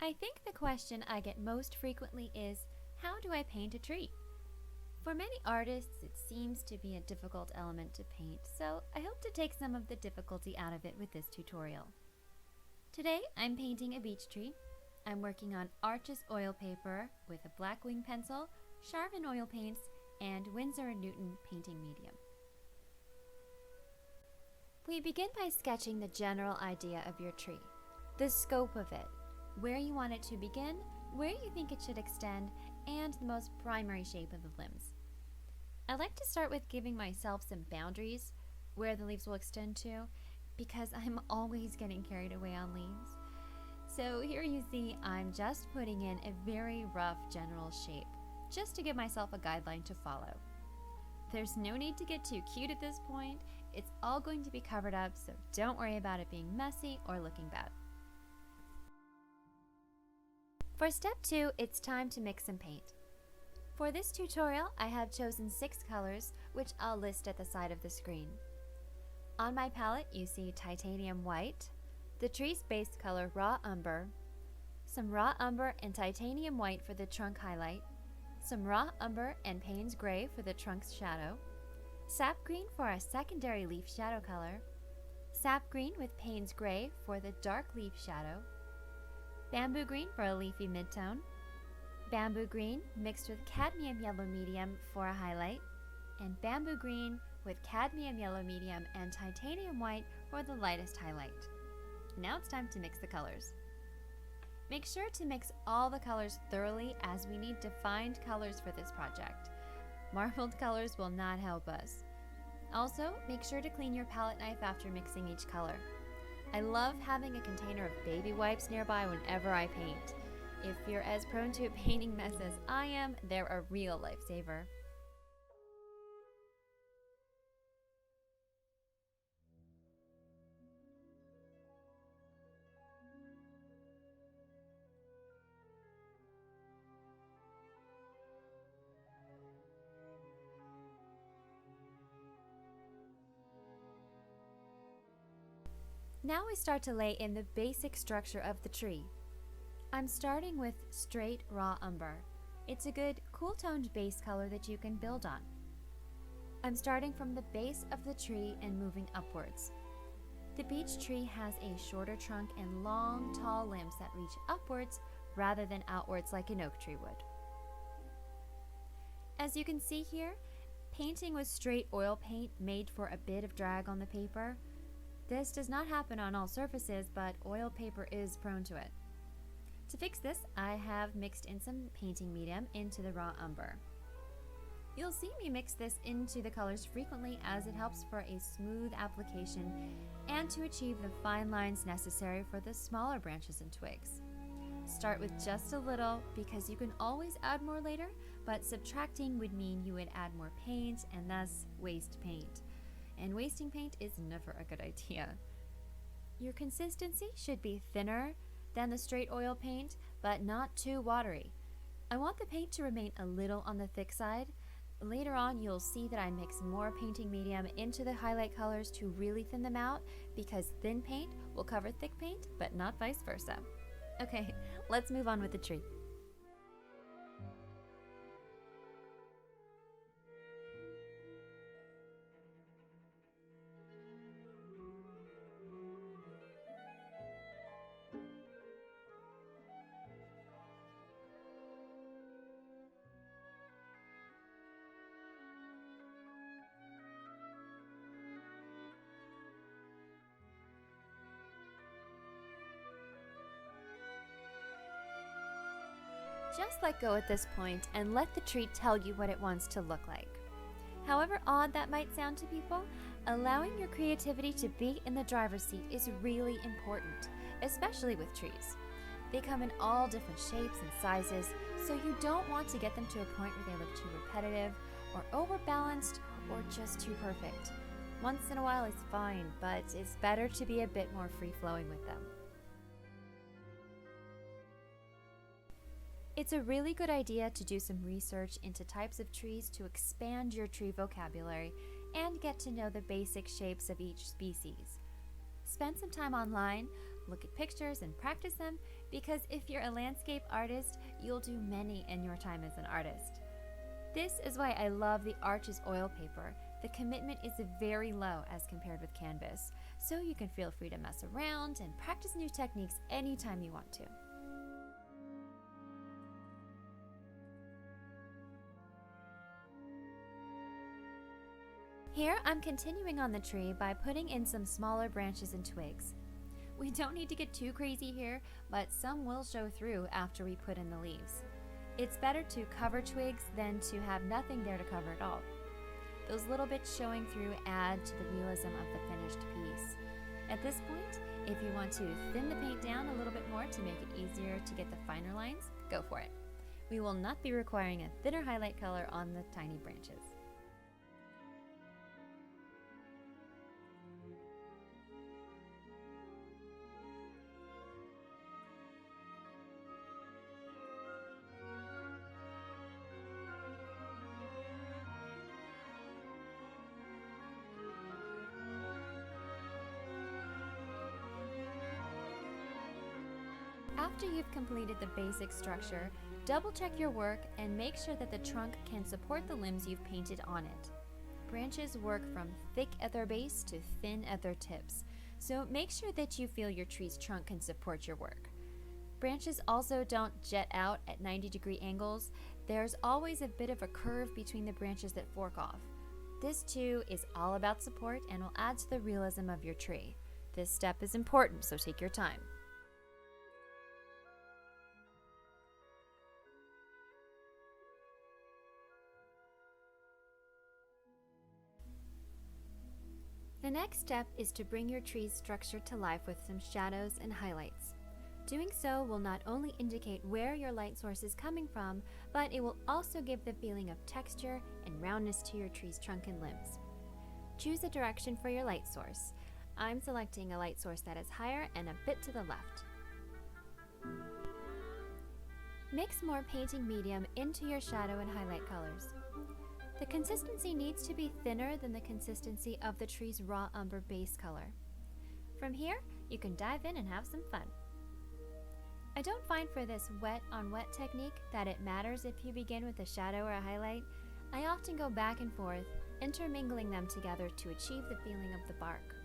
I think the question I get most frequently is, how do I paint a tree? For many artists, it seems to be a difficult element to paint, so I hope to take some of the difficulty out of it with this tutorial. Today, I'm painting a beech tree. I'm working on Arches oil paper with a Blackwing pencil, Charvin oil paints, and Winsor & Newton painting medium. We begin by sketching the general idea of your tree, the scope of it, where you want it to begin, where you think it should extend, and the most primary shape of the limbs. I like to start with giving myself some boundaries where the leaves will extend to, because I'm always getting carried away on leaves. So here you see I'm just putting in a very rough general shape, just to give myself a guideline to follow. There's no need to get too cute at this point. It's all going to be covered up, so don't worry about it being messy or looking bad. For step 2, it's time to mix some paint. For this tutorial, I have chosen 6 colors, which I'll list at the side of the screen. On my palette, you see titanium white, the tree's base color raw umber, some raw umber and titanium white for the trunk highlight, some raw umber and Payne's gray for the trunk's shadow, sap green for a secondary leaf shadow color, sap green with Payne's gray for the dark leaf shadow, bamboo green for a leafy midtone, bamboo green mixed with cadmium yellow medium for a highlight, and bamboo green with cadmium yellow medium and titanium white for the lightest highlight. Now it's time to mix the colors. Make sure to mix all the colors thoroughly, as we need defined colors for this project. Marbled colors will not help us. Also, make sure to clean your palette knife after mixing each color. I love having a container of baby wipes nearby whenever I paint. If you're as prone to a painting mess as I am, they're a real lifesaver. Now we start to lay in the basic structure of the tree. I'm starting with straight raw umber. It's a good cool-toned base color that you can build on. I'm starting from the base of the tree and moving upwards. The beech tree has a shorter trunk and long, tall limbs that reach upwards rather than outwards like an oak tree would. As you can see here, painting with straight oil paint made for a bit of drag on the paper. This does not happen on all surfaces, but oil paper is prone to it. To fix this, I have mixed in some painting medium into the raw umber. You'll see me mix this into the colors frequently, as it helps for a smooth application and to achieve the fine lines necessary for the smaller branches and twigs. Start with just a little, because you can always add more later, but subtracting would mean you would add more paint and thus waste paint. And wasting paint is never a good idea. Your consistency should be thinner than the straight oil paint, but not too watery. I want the paint to remain a little on the thick side. Later on, you'll see that I mix more painting medium into the highlight colors to really thin them out, because thin paint will cover thick paint, but not vice versa. Okay, let's move on with the tree. Just let go at this point and let the tree tell you what it wants to look like. However odd that might sound to people, allowing your creativity to be in the driver's seat is really important, especially with trees. They come in all different shapes and sizes, so you don't want to get them to a point where they look too repetitive or overbalanced or just too perfect. Once in a while is fine, but it's better to be a bit more free-flowing with them. It's a really good idea to do some research into types of trees to expand your tree vocabulary and get to know the basic shapes of each species. Spend some time online, look at pictures and practice them, because if you're a landscape artist, you'll do many in your time as an artist. This is why I love the Arches oil paper. The commitment is very low as compared with canvas, so you can feel free to mess around and practice new techniques anytime you want to. Here, I'm continuing on the tree by putting in some smaller branches and twigs. We don't need to get too crazy here, but some will show through after we put in the leaves. It's better to cover twigs than to have nothing there to cover at all. Those little bits showing through add to the realism of the finished piece. At this point, if you want to thin the paint down a little bit more to make it easier to get the finer lines, go for it. We will not be requiring a thinner highlight color on the tiny branches. After you've completed the basic structure, double check your work and make sure that the trunk can support the limbs you've painted on it. Branches work from thick at their base to thin at their tips, so make sure that you feel your tree's trunk can support your work. Branches also don't jet out at 90-degree angles. There's always a bit of a curve between the branches that fork off. This too is all about support and will add to the realism of your tree. This step is important, so take your time. The next step is to bring your tree's structure to life with some shadows and highlights. Doing so will not only indicate where your light source is coming from, but it will also give the feeling of texture and roundness to your tree's trunk and limbs. Choose a direction for your light source. I'm selecting a light source that is higher and a bit to the left. Mix more painting medium into your shadow and highlight colors. The consistency needs to be thinner than the consistency of the tree's raw umber base color. From here, you can dive in and have some fun. I don't find for this wet on wet technique that it matters if you begin with a shadow or a highlight. I often go back and forth, intermingling them together to achieve the feeling of the bark.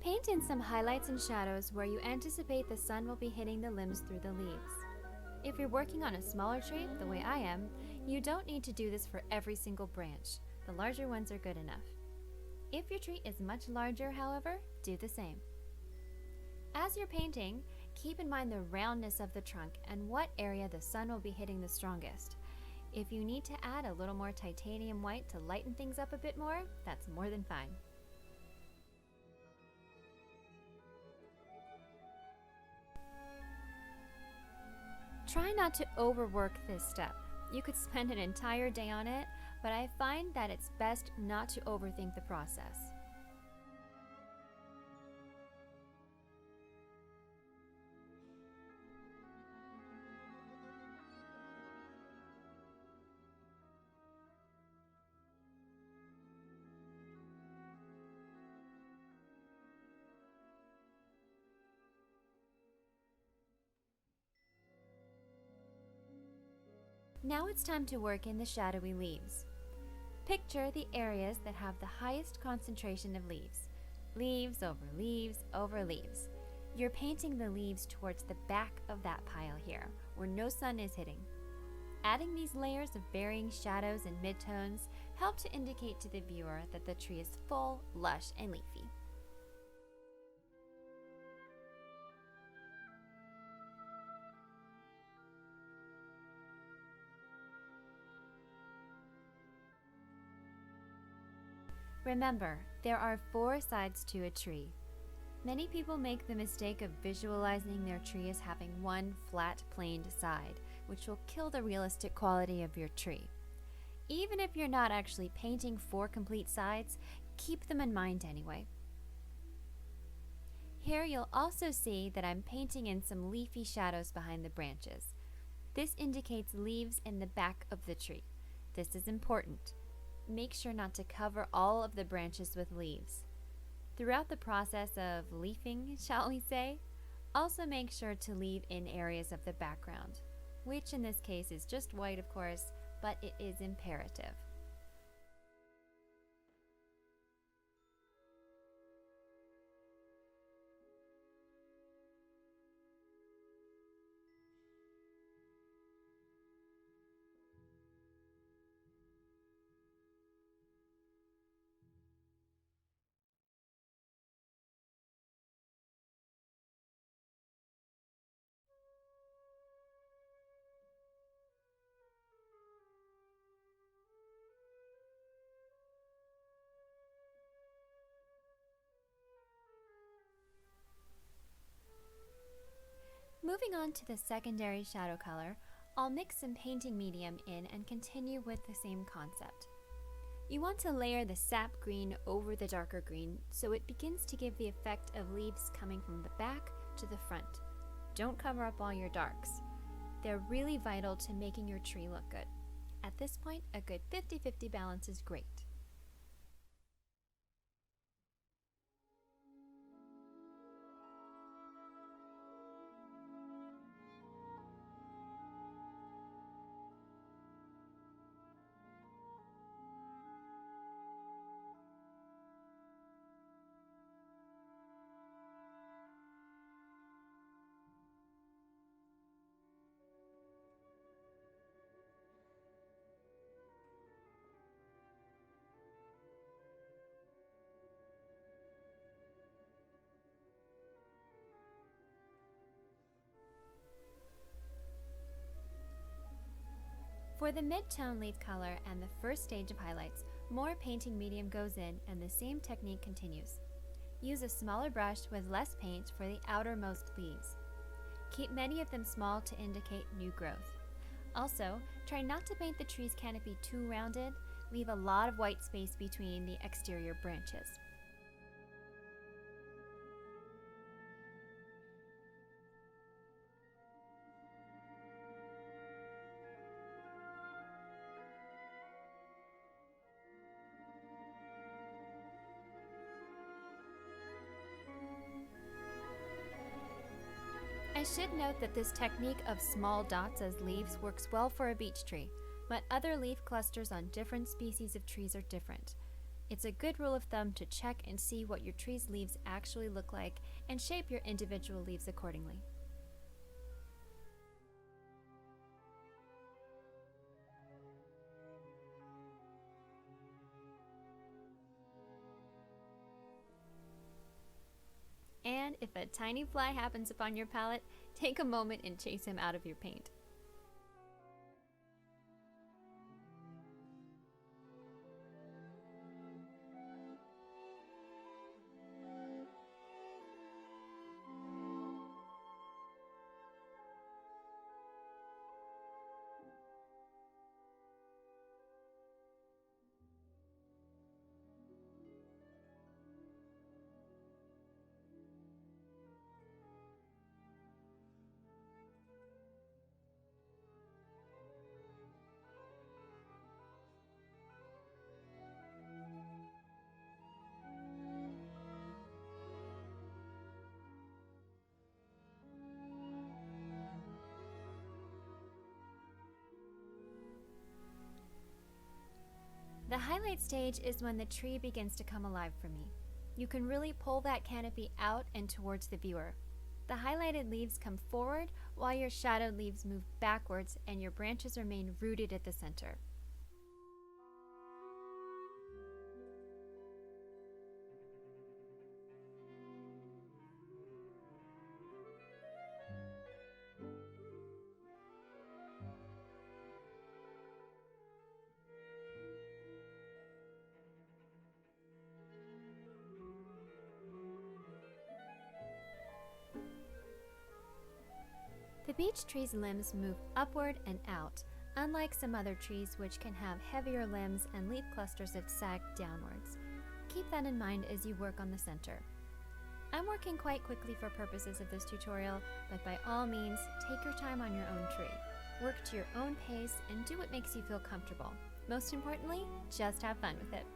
Paint in some highlights and shadows where you anticipate the sun will be hitting the limbs through the leaves. If you're working on a smaller tree, the way I am, you don't need to do this for every single branch. The larger ones are good enough. If your tree is much larger, however, do the same. As you're painting, keep in mind the roundness of the trunk and what area the sun will be hitting the strongest. If you need to add a little more titanium white to lighten things up a bit more, that's more than fine. Try not to overwork this step. You could spend an entire day on it, but I find that it's best not to overthink the process. Now it's time to work in the shadowy leaves. Picture the areas that have the highest concentration of leaves. Leaves over leaves over leaves. You're painting the leaves towards the back of that pile here, where no sun is hitting. Adding these layers of varying shadows and midtones help to indicate to the viewer that the tree is full, lush, and leafy. Remember, there are 4 sides to a tree. Many people make the mistake of visualizing their tree as having one flat, planed side, which will kill the realistic quality of your tree. Even if you're not actually painting 4 complete sides, keep them in mind anyway. Here you'll also see that I'm painting in some leafy shadows behind the branches. This indicates leaves in the back of the tree. This is important. Make sure not to cover all of the branches with leaves. Throughout the process of leafing, shall we say, also make sure to leave in areas of the background, which in this case is just white, of course, but it is imperative. Moving on to the secondary shadow color, I'll mix some painting medium in and continue with the same concept. You want to layer the sap green over the darker green so it begins to give the effect of leaves coming from the back to the front. Don't cover up all your darks. They're really vital to making your tree look good. At this point, a good 50-50 balance is great. For the mid-tone leaf color and the first stage of highlights, more painting medium goes in and the same technique continues. Use a smaller brush with less paint for the outermost leaves. Keep many of them small to indicate new growth. Also, try not to paint the tree's canopy too rounded. Leave a lot of white space between the exterior branches. I should note that this technique of small dots as leaves works well for a beech tree, but other leaf clusters on different species of trees are different. It's a good rule of thumb to check and see what your tree's leaves actually look like and shape your individual leaves accordingly. And if a tiny fly happens upon your palette, take a moment and chase him out of your paint. The highlight stage is when the tree begins to come alive for me. You can really pull that canopy out and towards the viewer. The highlighted leaves come forward while your shadowed leaves move backwards and your branches remain rooted at the center. The beech tree's limbs move upward and out, unlike some other trees which can have heavier limbs and leaf clusters that sag downwards. Keep that in mind as you work on the center. I'm working quite quickly for purposes of this tutorial, but by all means, take your time on your own tree. Work to your own pace and do what makes you feel comfortable. Most importantly, just have fun with it.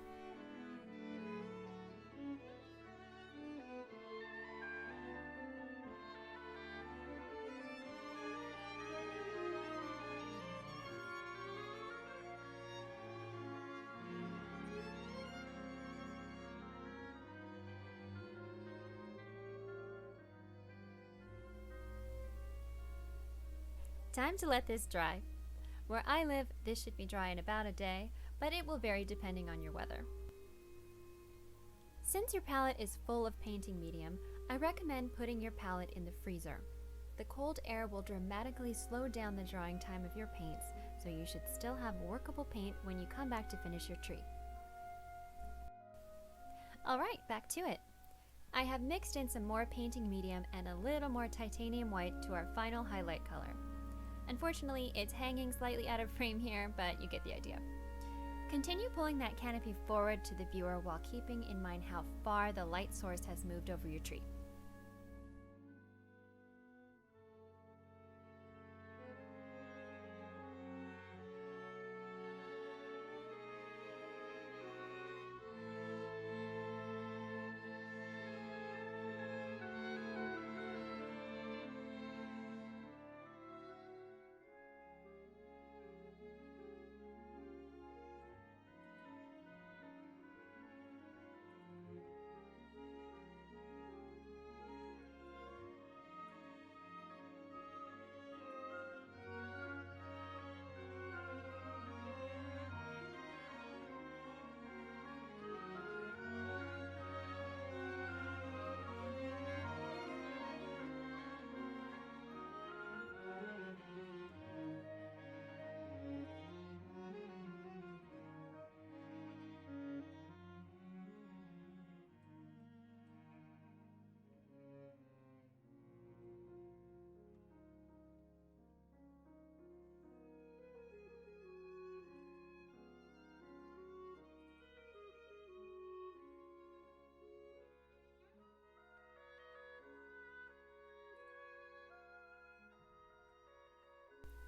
Time to let this dry. Where I live, this should be dry in about a day, but it will vary depending on your weather. Since your palette is full of painting medium, I recommend putting your palette in the freezer. The cold air will dramatically slow down the drying time of your paints, so you should still have workable paint when you come back to finish your tree. Alright, back to it. I have mixed in some more painting medium and a little more titanium white to our final highlight color. Unfortunately, it's hanging slightly out of frame here, but you get the idea. Continue pulling that canopy forward to the viewer while keeping in mind how far the light source has moved over your tree.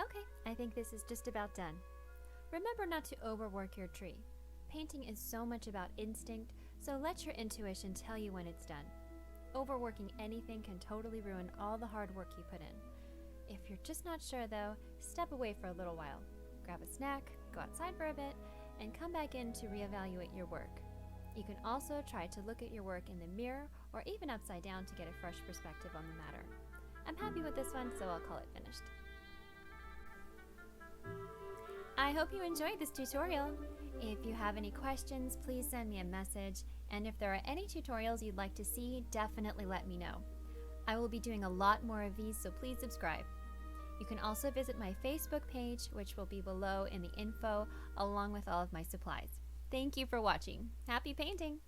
Okay, I think this is just about done. Remember not to overwork your tree. Painting is so much about instinct, so let your intuition tell you when it's done. Overworking anything can totally ruin all the hard work you put in. If you're just not sure though, step away for a little while. Grab a snack, go outside for a bit, and come back in to reevaluate your work. You can also try to look at your work in the mirror or even upside down to get a fresh perspective on the matter. I'm happy with this one, so I'll call it finished. I hope you enjoyed this tutorial. If you have any questions, please send me a message, and if there are any tutorials you'd like to see, definitely let me know. I will be doing a lot more of these, so please subscribe. You can also visit my Facebook page, which will be below in the info, along with all of my supplies. Thank you for watching. Happy painting!